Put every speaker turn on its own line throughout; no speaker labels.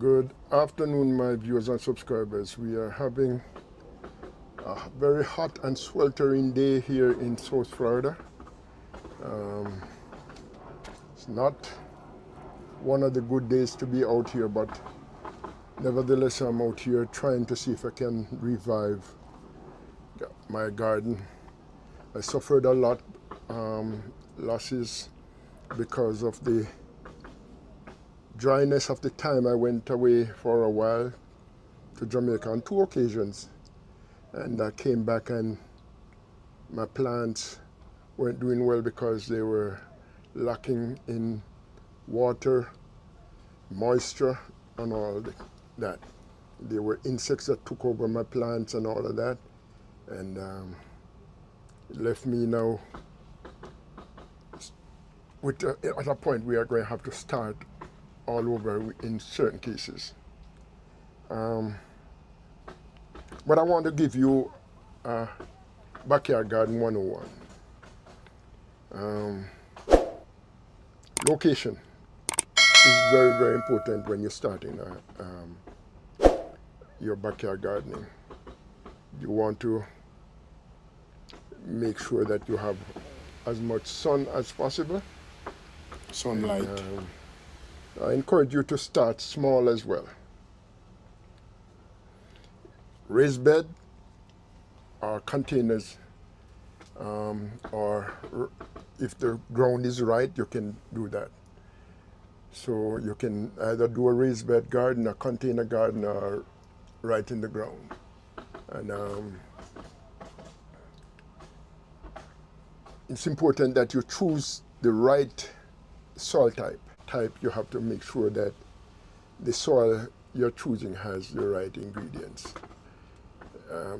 Good afternoon, my viewers and subscribers. We are having a very hot and sweltering day here in South Florida. It's not one of the good days to be out here, but nevertheless, I'm out here trying to see if I can revive my garden. I suffered a lot losses because of the dryness of the time I went away for a while to Jamaica on 2 occasions, and I came back and my plants weren't doing well because they were lacking in water, moisture, and all that. There were insects that took over my plants and all of that, and it left me now with at a point we are going to have to start all over in certain cases. But I want to give you a backyard garden 101. Location is very, very important when you're starting your backyard gardening. You want to make sure that you have as much sun as possible.
Sunlight.
I encourage you to start small as well. Raised bed or containers, or if the ground is right, you can do that. So you can either do a raised bed garden, a container garden, or right in the ground. And it's important that you choose the right soil type. You have to make sure that the soil you're choosing has the right ingredients.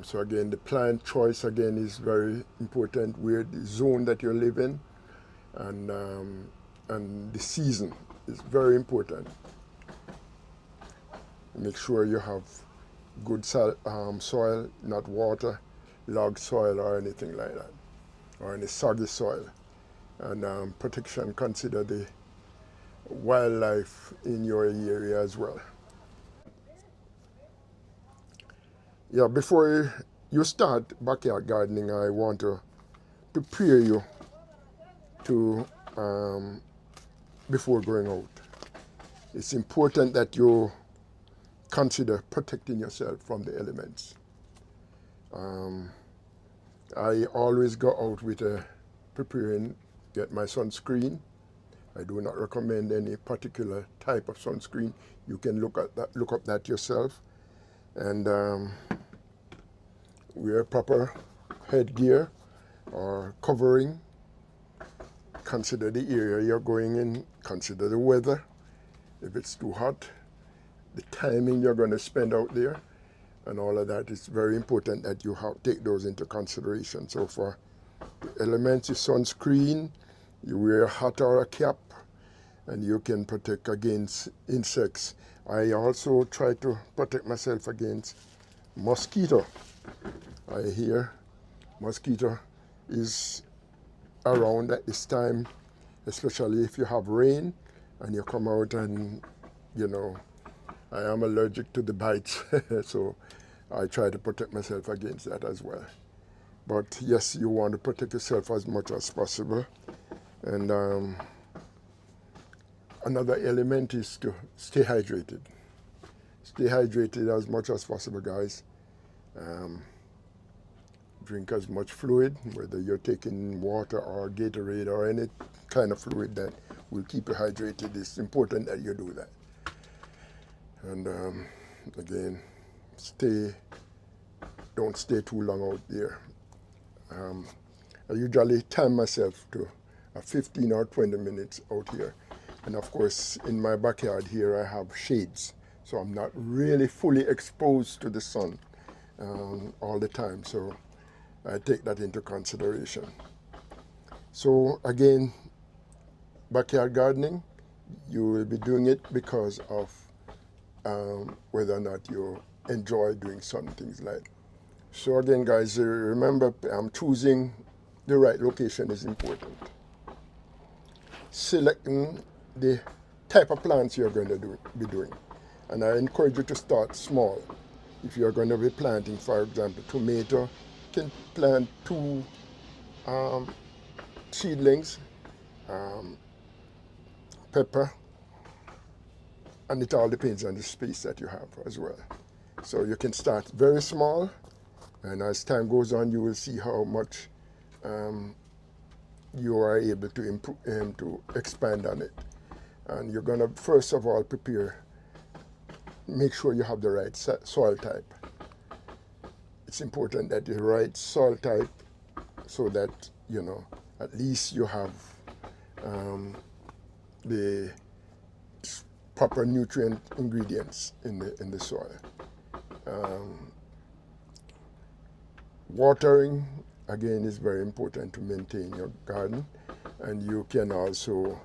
So again, the plant choice again is very important. Where the zone that you live in, and the season is very important. Make sure you have good soil, not water, log soil or anything like that, or any soggy soil. And protection, consider the wildlife in your area as well. Yeah, before you start backyard gardening, I want to prepare you to before going out. It's important that you consider protecting yourself from the elements. I always go out with get my sunscreen. I do not recommend any particular type of sunscreen. You can look up that yourself, and wear proper headgear or covering. Consider the area you're going in, consider the weather, if it's too hot, the timing you're going to spend out there, and all of that. It's very important that you take those into consideration. So for the elements, your sunscreen, you wear a hat or a cap, and you can protect against insects. I also try to protect myself against mosquito. I hear mosquito is around at this time, especially if you have rain and you come out, and I am allergic to the bites, so I try to protect myself against that as well. But yes, you want to protect yourself as much as possible. And another element is to stay hydrated. Stay hydrated as much as possible, guys. Drink as much fluid, whether you're taking water or Gatorade or any kind of fluid that will keep you hydrated. It's important that you do that. And again, don't stay too long out there. I usually time myself to 15 or 20 minutes out here. And of course, in my backyard here, I have shades. So I'm not really fully exposed to the sun all the time. So I take that into consideration. So again, backyard gardening, you will be doing it because of whether or not you enjoy doing some things like. So again, guys, remember, choosing the right location is important. Selecting the type of plants you're going to be doing. And I encourage you to start small. If you're going to be planting, for example, tomato, you can plant 2 seedlings, pepper, and it all depends on the space that you have as well. So you can start very small, and as time goes on, you will see how much you are able to improve, to expand on it. And you're going to first of all make sure you have the right soil type. It's important that the right soil type, so that at least you have the proper nutrient ingredients in the soil. Watering, again, is very important to maintain your garden, and you can also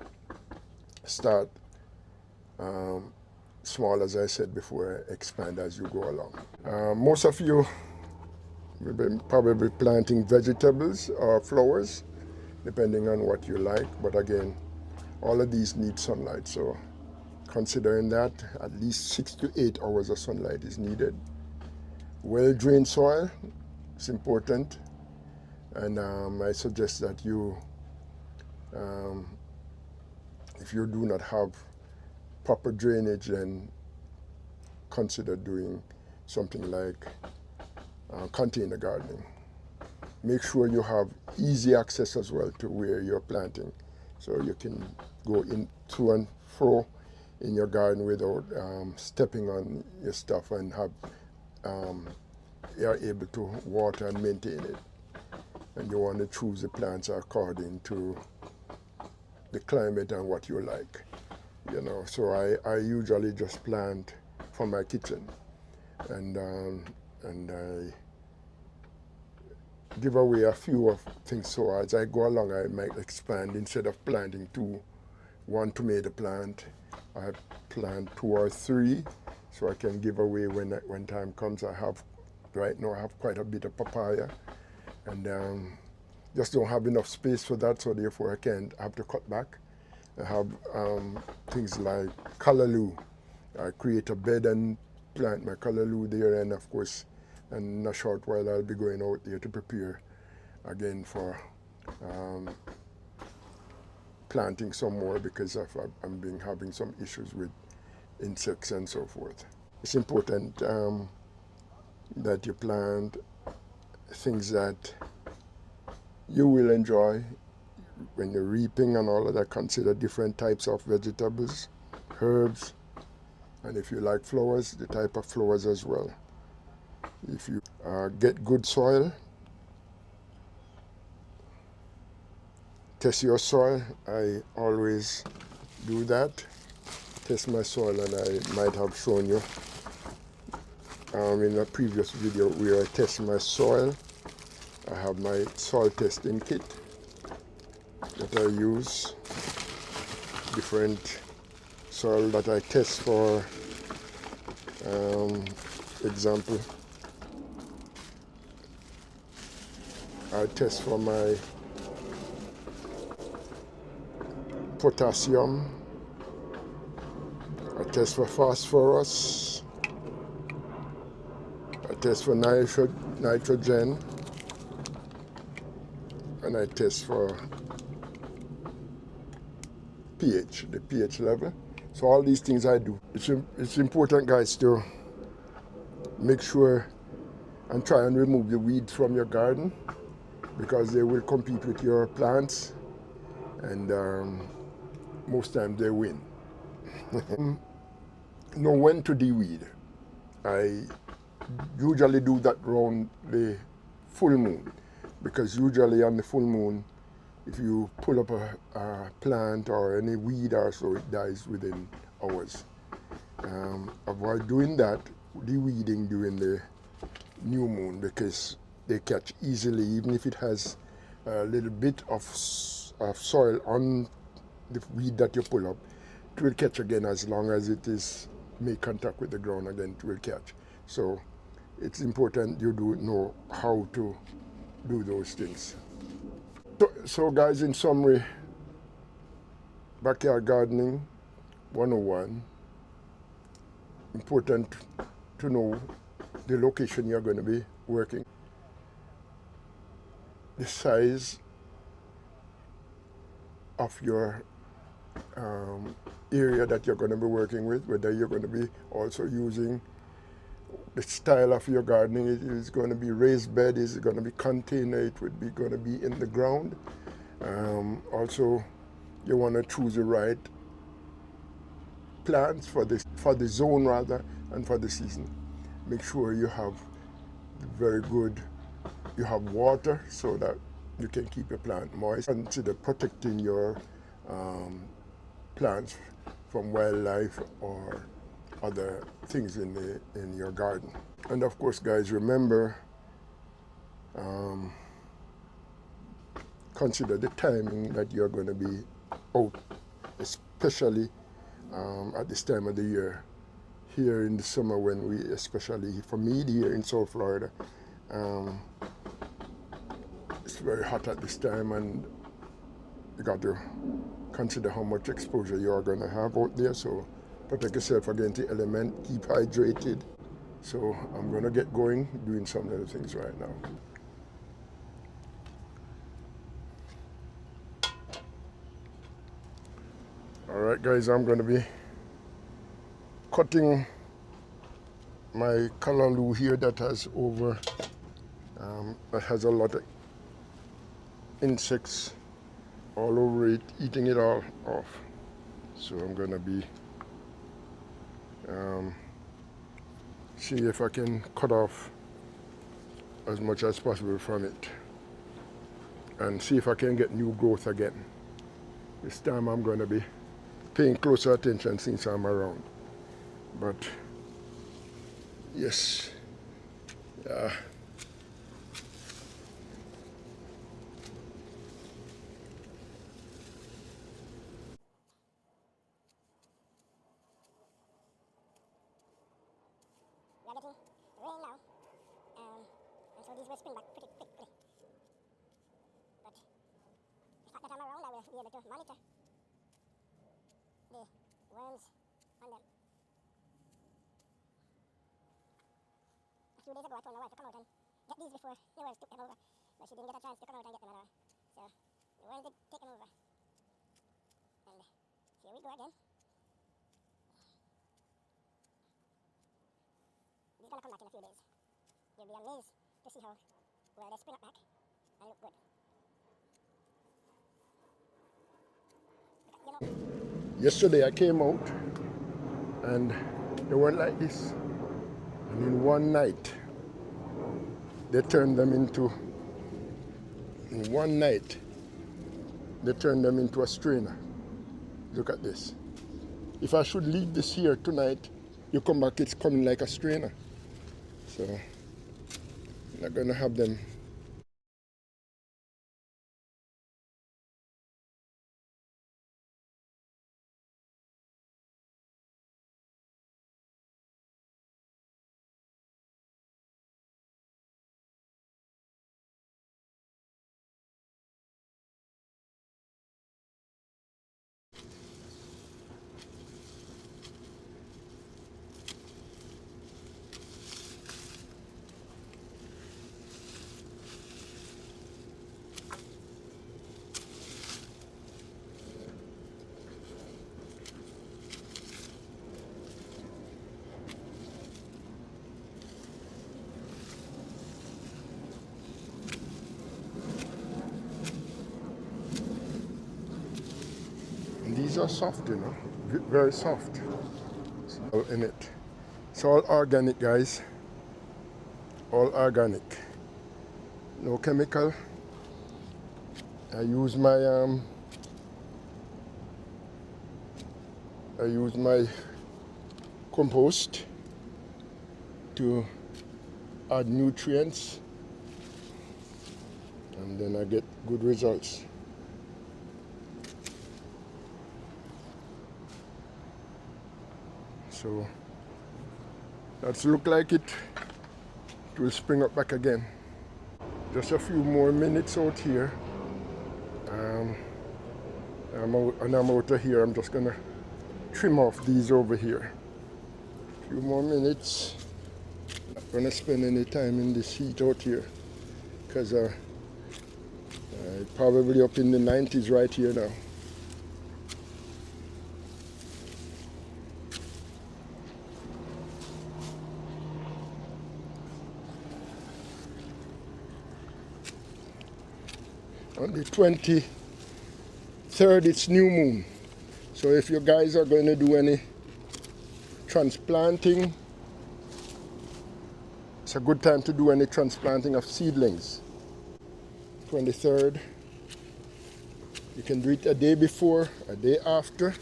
start small, as I said before, expand as you go along. Most of you will be probably planting vegetables or flowers, depending on what you like, but again, all of these need sunlight, so considering that, at least 6 to 8 hours of sunlight is needed. Well-drained soil is important, and I suggest that you, if you do not have proper drainage, then consider doing something like container gardening. Make sure you have easy access as well to where you're planting, so you can go in to and fro in your garden without stepping on your stuff, and you're able to water and maintain it. And you want to choose the plants according to the climate and what you like. So I usually just plant for my kitchen, and I give away a few of things, so as I go along I might expand. Instead of planting 1 tomato plant, I plant 2 or 3, so I can give away when time comes. Right now I have quite a bit of papaya, and just don't have enough space for that, so therefore I have to cut back. I have things like callaloo. I create a bed and plant my callaloo there, and of course, in a short while I'll be going out there to prepare again for planting some more, because I'm having some issues with insects and so forth. It's important that you plant things that you will enjoy when you're reaping and all of that. Consider different types of vegetables, herbs, and if you like flowers, the type of flowers as well. If you get good soil, test your soil. I always do that. Test my soil, and I might have shown you in a previous video where I test my soil. I have my soil testing kit that I use, different soil that I test for. Example, I test for my potassium, I test for phosphorus, I test for nitrogen, and I test for pH, the pH level. So all these things I do. It's important, guys, to make sure and try and remove the weeds from your garden, because they will compete with your plants, and most times they win. Know when to de-weed. I usually do that around the full moon, because usually on the full moon, if you pull up a plant or any weed or so, it dies within hours. Avoid doing that, de-weeding during the new moon, because they catch easily. Even if it has a little bit of soil on the weed that you pull up, it will catch again. As long as it is make contact with the ground again, it will catch. So it's important you do know how to do those things. So guys, in summary, Backyard Gardening 101. important to know the location you're going to be working, the size of your area that you're going to be working with, whether you're going to be also using the style of your gardening. It is going to be raised bed, is it going to be container, it would be going to be in the ground. Also, you want to choose the right plants for the zone rather, and for the season. Make sure you have very good, you have water so that you can keep your plant moist. Consider protecting your plants from wildlife or other things in your garden. And of course, guys, remember, consider the timing that you're going to be out, especially at this time of the year. Here in the summer, when we, especially for me here in South Florida, it's very hot at this time, and you got to consider how much exposure you are going to have out there. So protect yourself against the element, keep hydrated. So I'm going to get going doing some little things right now. All right, guys, I'm going to be cutting my callaloo here that has that has a lot of insects all over it, eating it all off. So I'm going to be see if I can cut off as much as possible from it and see if I can get new growth again. This time I'm going to be paying closer attention since I'm around. But yes, yeah.
We are getting rain now, and so these will spring back pretty quickly. But the fact that I'm around, I will be able to monitor the worms on them. A few days ago, I told my wife to come out and get these before the worms took them over, but she didn't get a chance to come out and get them at all. So the worms did take them over, and here we go again. These are going to come back in a few days. You'll be amazed to see how well they spring up back and look good. You know,
Yesterday I came out and they weren't like this. And in one night, they turned them into, in one night, they turned them into a strainer. Look at this. If I should leave this here tonight, you come back, it's coming like a strainer. So, I'm not going to have them. These are soft, you know, very soft in it. It's all organic, guys. All organic. No chemical. I use my compost to add nutrients, and then I get good results. So that's look like it will spring up back again. Just a few more minutes out here. I'm out of here. I'm just gonna trim off these over here. Few more minutes. Not gonna spend any time in this heat out here, because probably up in the 90s right here now. On the 23rd, it's new moon. So if you guys are going to do any transplanting, it's a good time to do any transplanting of seedlings. 23rd. You can do it a day before, a day after,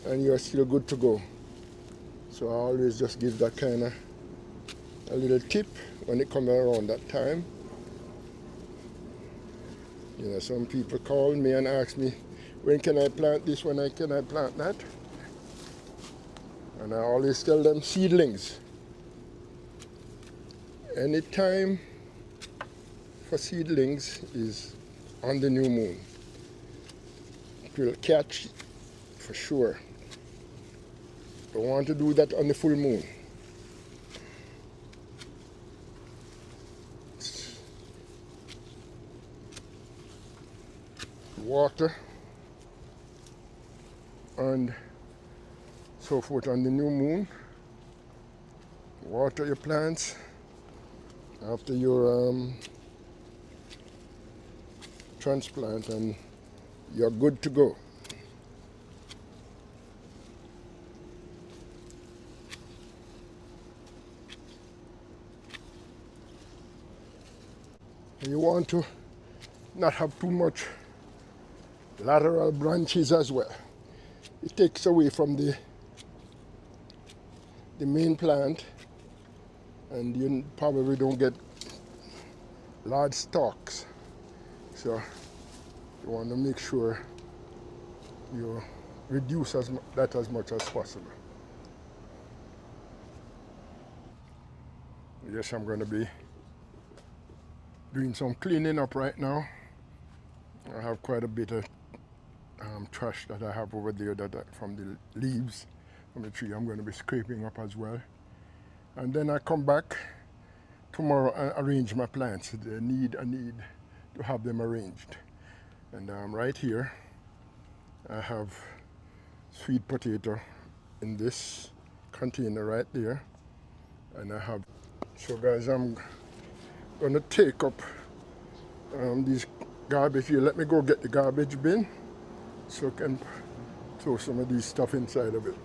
and you're still good to go. So I always just give that kind of a little tip when it comes around that time. You know, some people call me and ask me, when can I plant this, when can I plant that? And I always tell them seedlings. Any time for seedlings is on the new moon. It will catch for sure. Don't want to do that on the full moon. Water and so forth on the new moon. Water your plants after your transplant, and you're good to go. You want to not have too much lateral branches as well. It takes away from the main plant, and you probably don't get large stalks. So you want to make sure you reduce that as much as possible. Yes, I'm going to be doing some cleaning up right now. I have quite a bit of trash that I have over there from the leaves from the tree. I'm going to be scraping up as well. And then I come back tomorrow and arrange my plants. I need to have them arranged. And right here, I have sweet potato in this container right there. And I have, so guys, I'm going to take up these garbage here. Let me go get the garbage bin so I can throw some of these stuff inside of it.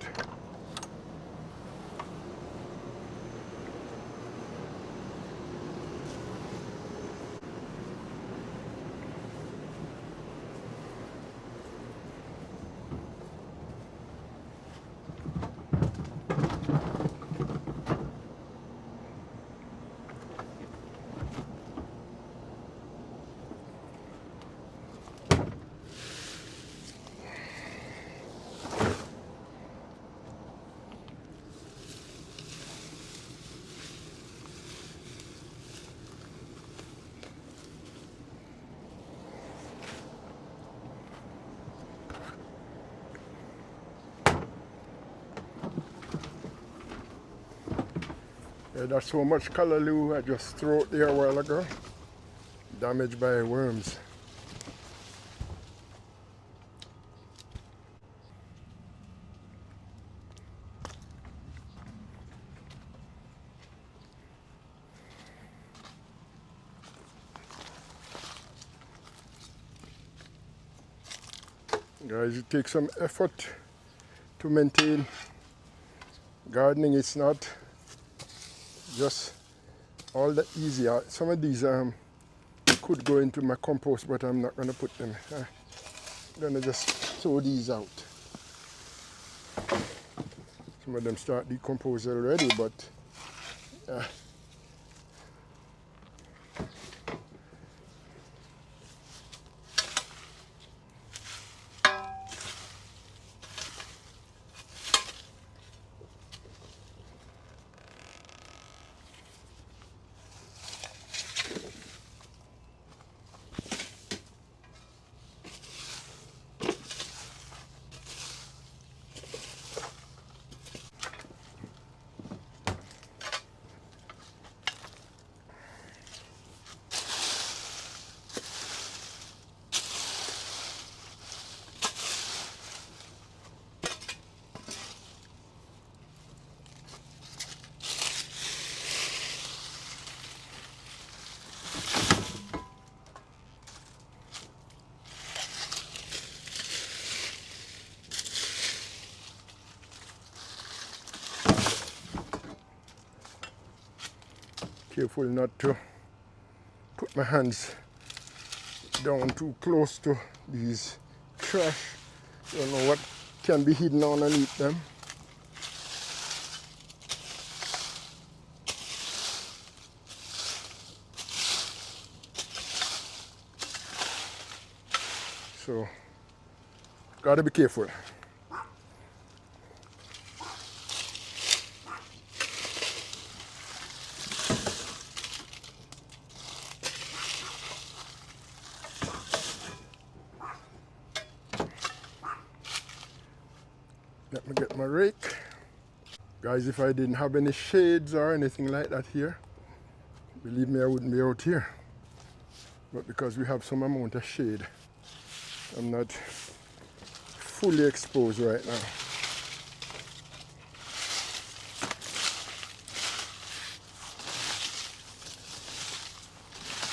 Yeah, there's so much callaloo I just threw out there a while ago, damaged by worms. Guys, it takes some effort to maintain gardening. It's not just all that easy. Some of these could go into my compost, but I'm not going to put them. I'm going to just throw these out. Some of them start decomposing already, but careful not to put my hands down too close to these trash. Don't know what can be hidden underneath them. So, gotta be careful. Let me get my rake. Guys, if I didn't have any shades or anything like that here, believe me, I wouldn't be out here. But because we have some amount of shade, I'm not fully exposed right now.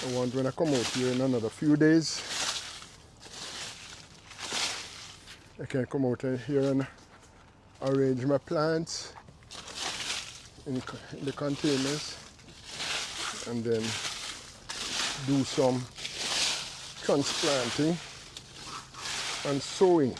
I want when I come out here in another few days, I can come out here and arrange my plants in the containers and then do some transplanting and sowing.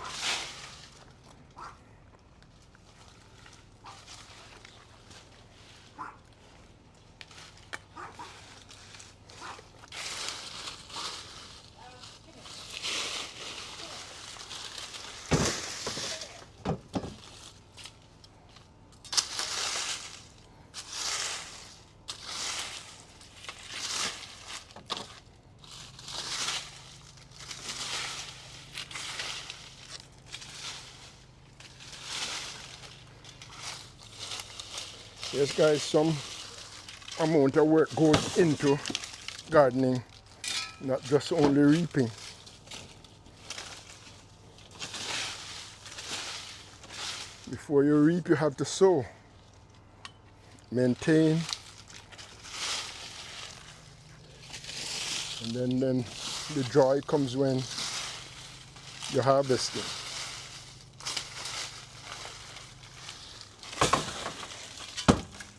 Yes guys, some amount of work goes into gardening, not just only reaping. Before you reap, you have to sow, maintain, and then the joy comes when you're harvesting.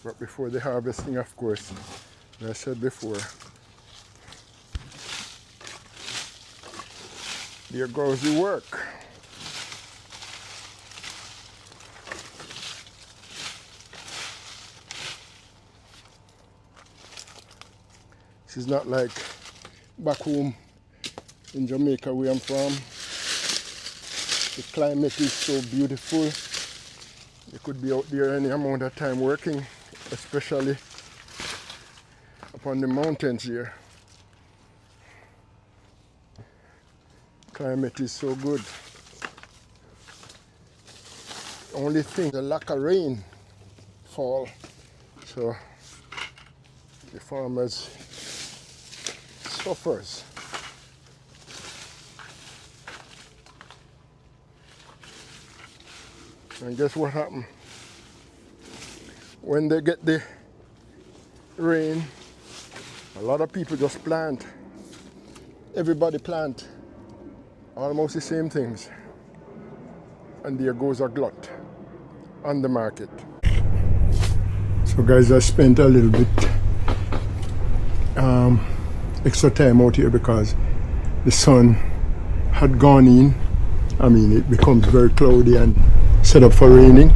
But before the harvesting, of course, as I said before, there goes the work. This is not like back home in Jamaica where I'm from. The climate is so beautiful. You could be out there any amount of time working, especially upon the mountains here. Climate is so good. Only thing, the lack of rain fall. So the farmers suffers. And guess what happened? When they get the rain, a lot of people just plant. Everybody plant almost the same things. And there goes a glut on the market. So guys, I spent a little bit extra time out here because the sun had gone in. I mean, it becomes very cloudy and set up for rain,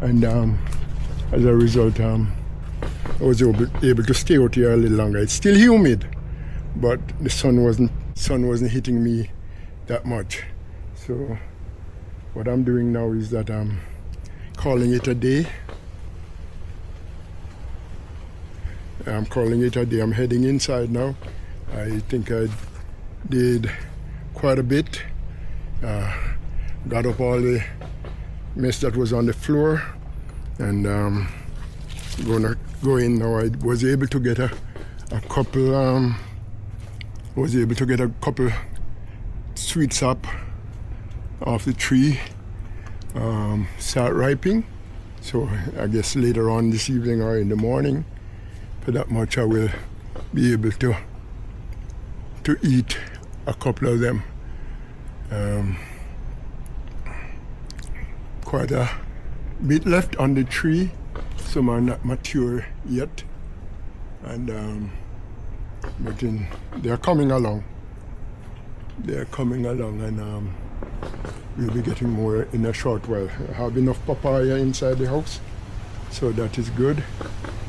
and as a result, I was able to stay out here a little longer. It's still humid, but the sun wasn't hitting me that much. So what I'm doing now is that I'm calling it a day. I'm calling it a day. I'm heading inside now. I think I did quite a bit. Got up all the mess that was on the floor, and gonna go in now. I was able to get a couple sweets up off the tree, start ripening. So I guess later on this evening or in the morning, for that much I will be able to eat a couple of them. Quite a bit left on the tree. Some are not mature yet, And they're coming along. They're coming along, and we'll be getting more in a short while. I have enough papaya inside the house, so that is good.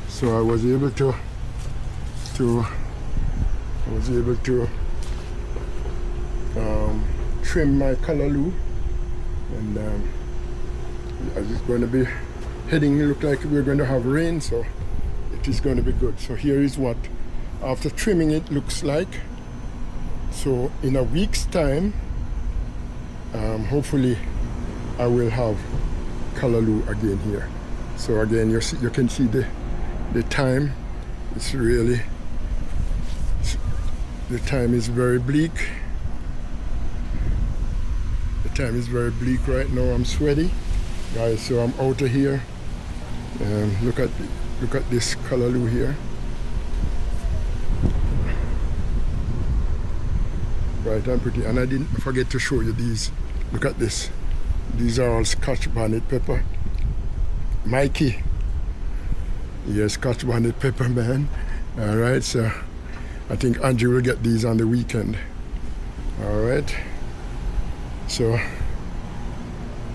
So I was able to trim my callaloo, and it's going to be heading. Look like we're going to have rain, so it is going to be good. So here is what after trimming it looks like. So in a week's time, hopefully I will have callaloo again here. So again, you can see the time. It's really, the time is very bleak. The time is very bleak right now. I'm sweaty, guys. So I'm out of here. Look at this callaloo here. Right, and pretty. And I didn't forget to show you these. Look at this. These are all Scotch bonnet pepper. Mikey. Yes, Scotch bonnet pepper, man. All right, so I think Angie will get these on the weekend. All right. So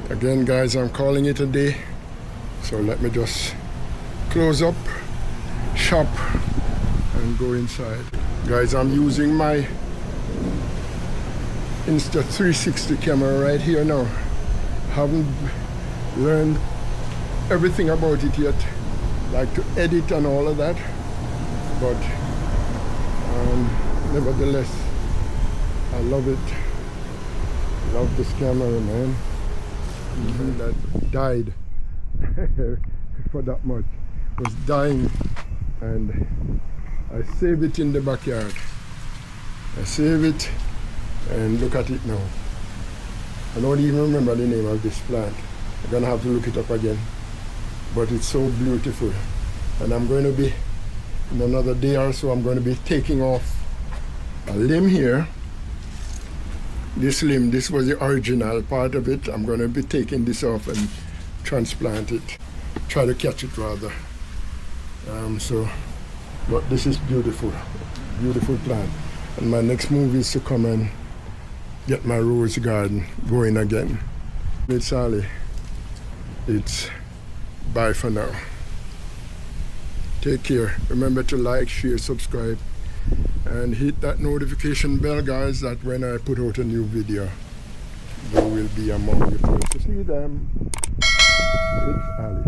again, guys, I'm calling it a day. So let me just close up, shop, and go inside. Guys, I'm using my Insta360 camera right here now. Haven't learned everything about it yet, like to edit and all of that, but nevertheless, I love it. Love this camera, man. That died for that much. Was dying, and I save it in the backyard. I save it, and look at it now. I don't even remember the name of this plant. I'm gonna have to look it up again. But it's so beautiful. And I'm going to be, in another day or so, I'm going to be taking off a limb here. This limb, this was the original part of it. I'm going to be taking this off and transplant it. Try to catch it rather. But this is beautiful. Beautiful plant. And my next move is to come and get my rose garden going again. With Sally, it's bye for now. Take care. Remember to like, share, subscribe, and hit that notification bell, guys, that when I put out a new video, you will be among the first to see them. It's Ali.